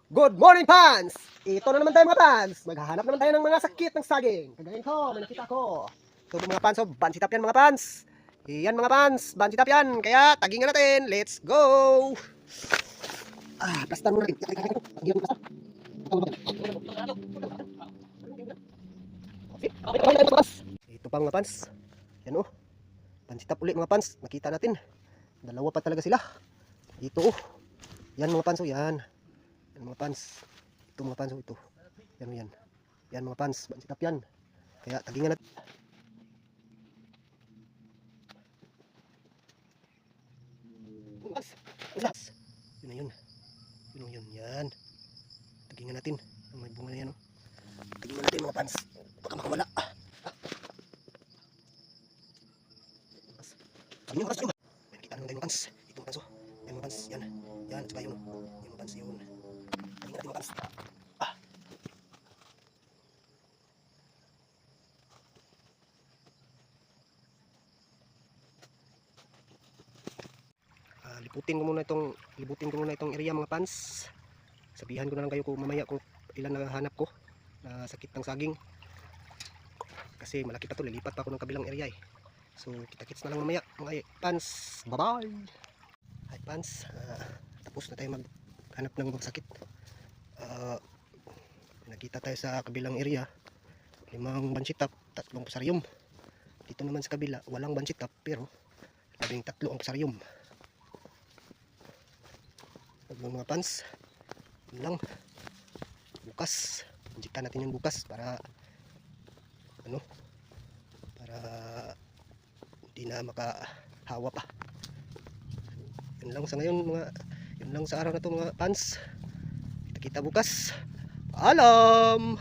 Good morning, Pans! Ito na naman tayo mga Pans. Maghahanap naman tayo ng mga sakit ng saging. Kagaya ko, may nakita ko. Ito po mga Pans, oh, bansitap yan mga Pans. Yan mga Pans, bansitap yan. Kaya tagingan natin. Let's go! Plastar muna natin. Ang hirap ng plastar. Ito pa mga Pans. Yan oh. Bansitap ulit mga Pans. Nakita natin. Dalawa pa talaga sila. Ito oh. Yan mga Pans, oh yan. Yan mga Pans. Ito mga Pans, oh ito. Yan yan. Yan mga Pans, bansitap yan. Kaya tagingan natin. Yun na yun. Yun yun. Yan. Tagingan natin. May bunga na yan oh. Tagingan natin mga Pans. Baka makawala. Sabi niyo mga Pans, yun ba? May nakita naman tayo mga Pans. Ito mga Pans oh. Yan mga Pans. Yan. Yan. At saka yun. Yan mga Pans. Yun. Tagingan natin mga Pans. Libutin ko muna itong area mga Pans. Sabihan ko na lang kayo kung mamaya kung ilan nahanap ko na sakit ng saging. Kasi malaki pa to, lilipat pa ako ng kabilang area eh. So kita-kits na lang mamaya mga Pans. Bye bye. Hi Pans, tapos na tayo maghanap ng sakit. Nakita tayo sa kabilang area, 5 bansitap, 3 pusaryum. Dito naman sa kabila walang bansitap pero 13 ang pusaryum. Mga Pans, yun lang. Bukas injectan natin yung bukas para para hindi na makahawa pa. Yun lang sa ngayon yun lang sa araw na to mga Pans. Kita bukas. Paalam.